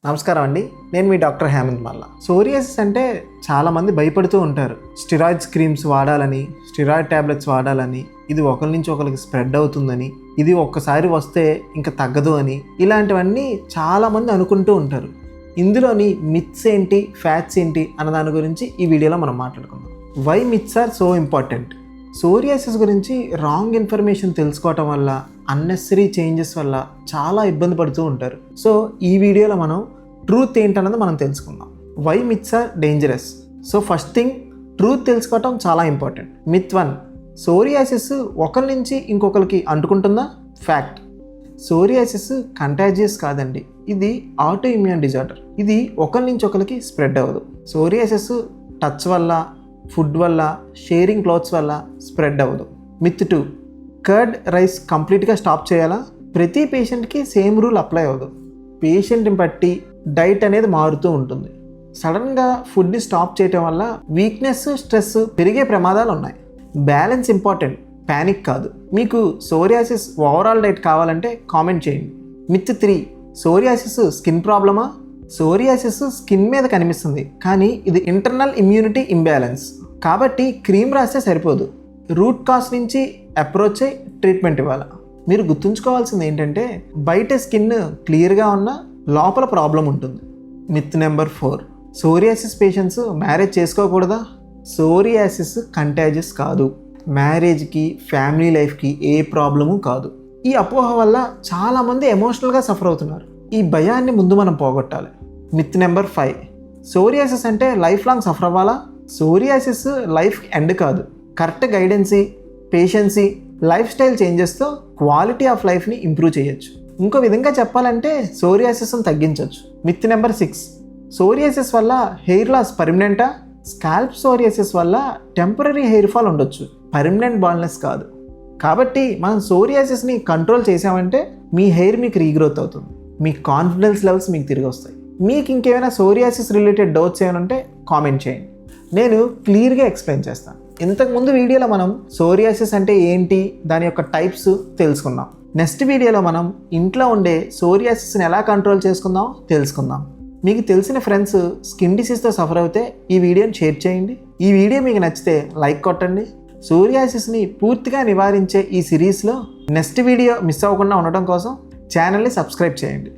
నమస్కారం అండి, నేను మీ డాక్టర్ హేమంత్ మల్లా. సోరియాసిస్ అంటే చాలామంది భయపడుతూ ఉంటారు. స్టిరాయిడ్స్ క్రీమ్స్ వాడాలని, స్టిరాయిడ్ ట్యాబ్లెట్స్ వాడాలని, ఇది ఒకరి నుంచి ఒకరికి స్ప్రెడ్ అవుతుందని, ఇది ఒక్కసారి వస్తే ఇంకా తగ్గదు అని, ఇలాంటివన్నీ చాలామంది అనుకుంటూ ఉంటారు. ఇందులోని మిత్స్ ఏంటి, ఫ్యాక్ట్స్ ఏంటి అన్న దాని గురించి ఈ వీడియోలో మనం మాట్లాడుకుందాం. Why myths are so important. Psoriasis గురించి రాంగ్ ఇన్ఫర్మేషన్ తెలుసుకోవటం వల్ల, అన్నెసరీ చేంజెస్ వల్ల చాలా ఇబ్బంది పడుతూ ఉంటారు. సో ఈ వీడియోలో మనం ట్రూత్ ఏంటన్నది మనం తెలుసుకుందాం. Why myths are dangerous. So first thing, truth తెలుసుకోవటం చాలా ఇంపార్టెంట్. మిత్ 1, సోరియాసిస్ ఒకరి నుంచి ఇంకొకరికి అంటుకుంటుందా? ఫ్యాక్ట్. సోరియాసిస్ కంటాజియస్ కాదండి, ఇది ఆటో ఇమ్యూన్ డిజార్డర్. ఇది ఒకరి నుంచి ఒకరికి స్ప్రెడ్ అవ్వదు. సోరియాసిస్ టచ్ వల్ల, ఫుడ్ వల్ల, షేరింగ్ క్లాత్స్ వల్ల స్ప్రెడ్ అవ్వదు. మిత్ 2, కర్డ్ రైస్ కంప్లీట్గా స్టాప్ చేయాలా? ప్రతి పేషెంట్కి సేమ్ రూల్ అప్లై అవ్వదు. పేషెంట్ని బట్టి డైట్ అనేది మారుతూ ఉంటుంది. సడన్గా ఫుడ్ని స్టాప్ చేయటం వల్ల వీక్నెస్, స్ట్రెస్ పెరిగే ప్రమాదాలు ఉన్నాయి. బ్యాలెన్స్ ఇంపార్టెంట్, ప్యానిక్ కాదు. మీకు సోరియాసిస్ ఓవరాల్ డైట్ కావాలంటే కామెంట్ చేయండి. మిత్ 3, సోరియాసిస్ స్కిన్ ప్రాబ్లమా? సోరియాసిస్ స్కిన్ మీద కనిపిస్తుంది, కానీ ఇది ఇంటర్నల్ ఇమ్యూనిటీ ఇంబ్యాలెన్స్. కాబట్టి క్రీమ్ రాస్తే సరిపోదు, రూట్ కాజ్ నుంచి అప్రోచ్ అయ్యి ట్రీట్మెంట్ ఇవ్వాలి. మీరు గుర్తుంచుకోవాల్సింది ఏంటంటే, బయట స్కిన్ క్లియర్గా ఉన్న లోపల ప్రాబ్లం ఉంటుంది. Myth number 4, psoriasis patients marriage చేసుకోకూడదా? సోరియాసిస్ కంటాజియస్ కాదు. మ్యారేజ్కి, ఫ్యామిలీ లైఫ్కి ఏ ప్రాబ్లము కాదు. ఈ అపోహ వల్ల చాలామంది ఎమోషనల్గా సఫర్ అవుతున్నారు. ఈ భయాన్ని ముందు మనం పోగొట్టాలి. మిత్ నెంబర్ 5, సోరియాసిస్ అంటే లైఫ్ లాంగ్ సఫర్ అవ్వాలా? సోరియాసిస్ లైఫ్ ఎండ్ కాదు. కరెక్ట్ గైడెన్సీ, పేషెన్సీ, లైఫ్ స్టైల్ చేంజెస్తో క్వాలిటీ ఆఫ్ లైఫ్ని ఇంప్రూవ్ చేయొచ్చు. ఇంకో విధంగా చెప్పాలంటే సోరియాసిస్ని తగ్గించవచ్చు. మిత్ నెంబర్ 6, సోరియాసిస్ వల్ల హెయిర్ లాస్ పర్మనెంటా? స్కాల్ప్ సోరియాసిస్ వల్ల టెంపరీ హెయిర్ ఫాల్ ఉండొచ్చు, పర్మనెంట్ బాల్నెస్ కాదు. కాబట్టి మనం సోరియాసిస్ని కంట్రోల్ చేసామంటే మీ హెయిర్ మీకు రీగ్రోత్ అవుతుంది, మీ కాన్ఫిడెన్స్ లెవెల్స్ మీకు తిరిగి వస్తాయి. మీకు ఇంకేమైనా సోరియాసిస్ రిలేటెడ్ డౌట్స్ ఏమైనా ఉంటే కామెంట్ చేయండి, నేను క్లియర్గా ఎక్స్ప్లెయిన్ చేస్తాను. ఇంతకుముందు వీడియోలో మనం సోరియాసిస్ అంటే ఏంటి, దాని యొక్క టైప్స్ తెలుసుకున్నాం. నెక్స్ట్ వీడియోలో మనం ఇంట్లో ఉండే సోరియాసిస్ని ఎలా కంట్రోల్ చేసుకుందాం తెలుసుకుందాం. మీకు తెలిసిన ఫ్రెండ్స్ స్కిన్ డిసీజ్తో సఫర్ అవుతే ఈ వీడియోని షేర్ చేయండి. ఈ వీడియో మీకు నచ్చితే లైక్ కొట్టండి. సోరియాసిస్ని పూర్తిగా నివారించే ఈ సిరీస్లో నెక్స్ట్ వీడియో మిస్ అవ్వకుండా ఉండటం కోసం ఛానల్ని సబ్స్క్రైబ్ చేయండి.